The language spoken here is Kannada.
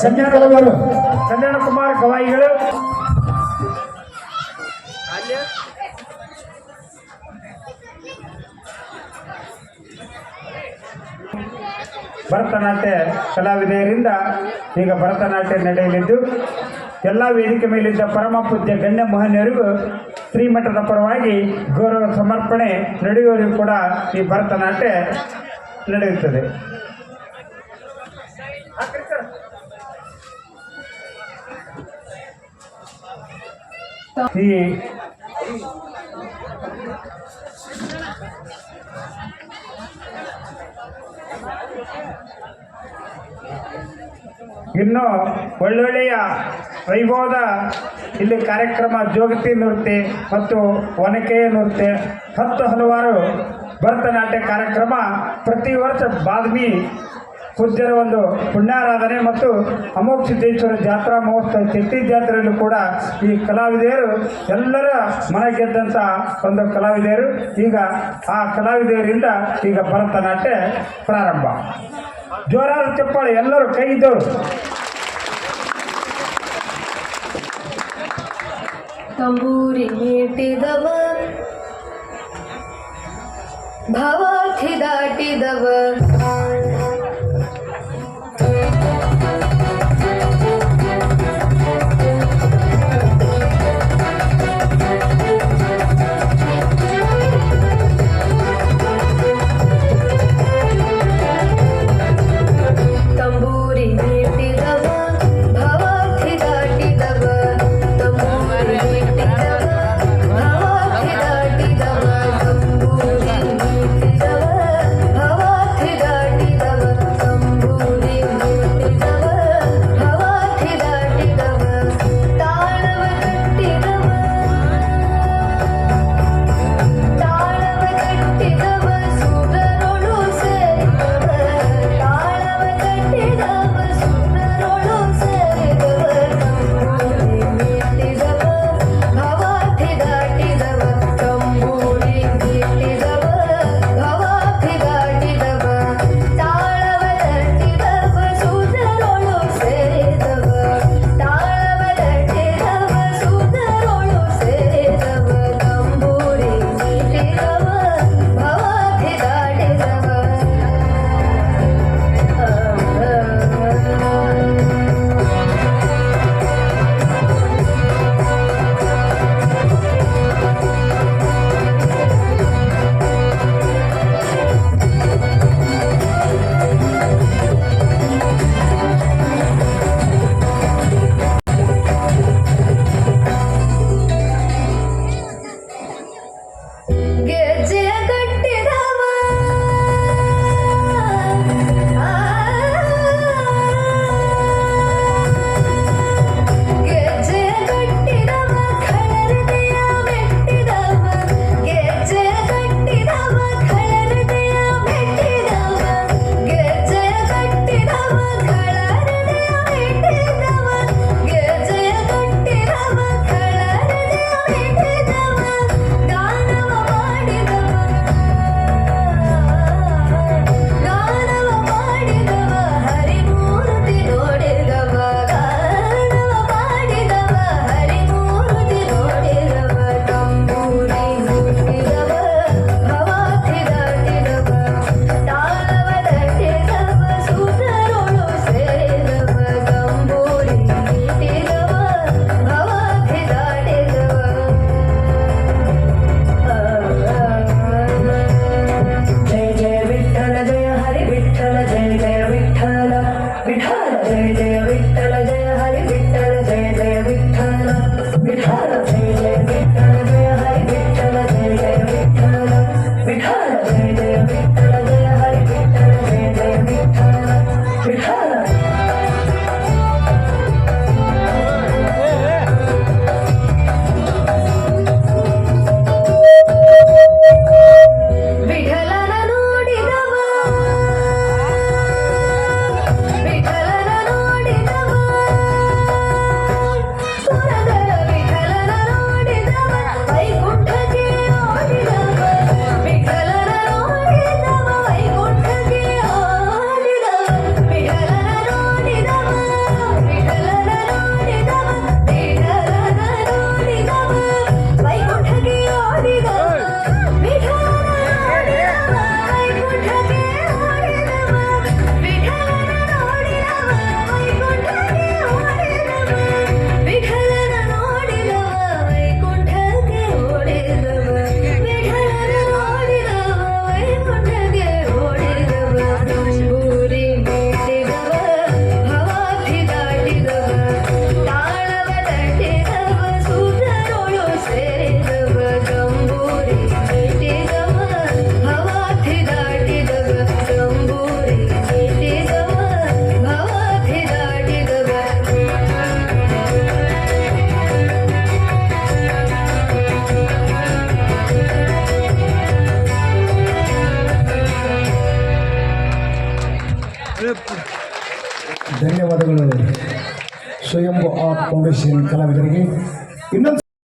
ಕಲ್ಯಾಣ ಕುಮಾರ್ ಗವಾಯಿಗಳು ಭರತನಾಟ್ಯ ಕಲಾವಿದರಿಂದ ಈಗ ಭರತನಾಟ್ಯ ನಡೆಯಲಿದ್ದು ಎಲ್ಲ ವೇದಿಕೆ ಮೇಲಿದ್ದ ಪರಮ ಪೂಜ್ಯ ಗಣ್ಯ ಮಹನೀಯರಿಗೂ ಶ್ರೀಮಠದ ಪರವಾಗಿ ಗೌರವ ಸಮರ್ಪಣೆ ನಡೆಯುವವರಿಗೂ ಕೂಡ ಈ ಭರತನಾಟ್ಯ ನಡೆಯುತ್ತದೆ. ಈ ಇನ್ನು ಒಳ್ಳೊಳ್ಳೆಯ ವೈಭವದ ಇಲ್ಲಿ ಕಾರ್ಯಕ್ರಮ ಜೋಗತಿ ನೃತ್ಯ ಮತ್ತು ಒನಕೆಯ ನೃತ್ಯ ಹಲವಾರು ಭರತನಾಟ್ಯ ಕಾರ್ಯಕ್ರಮ ಪ್ರತಿ ವರ್ಷ ಬಾದ್ಮಿ ಪೂಜ್ಯರ ಒಂದು ಪುಣ್ಯಾರಾಧನೆ ಮತ್ತು ಅಮೋಘ ಸಿದ್ದೇಶ್ವರ ಜಾತ್ರಾ ಮಹೋತ್ಸವ ಚೆಟ್ಟಿ ಜಾತ್ರೆಯಲ್ಲೂ ಕೂಡ ಈ ಕಲಾವಿದೆಯರು ಎಲ್ಲರ ಮನ ಗೆದ್ದಂಥ ಒಂದು ಕಲಾವಿದೆಯರು. ಈಗ ಆ ಕಲಾವಿದೆಯರಿಂದ ಈಗ ಭರತನಾಟ್ಯ ಪ್ರಾರಂಭ. ಜೋರಾದ ಚಪ್ಪಾಳೆ, ಎಲ್ಲರೂ ಕೈ ಇದ್ದವರು. ತಂಬೂರಿ ಮೀಟಿದವ ಭವಾರ್ಥಿ ದಾಟಿದವ ಧನ್ಯವಾದಗಳು ಸ್ವಯಂಭು ಆರ್ಟ್ ಫೌಂಡೇಶನ್ ಕಲಾವಿದರಿಗೆ. ಇನ್ನೊಂದು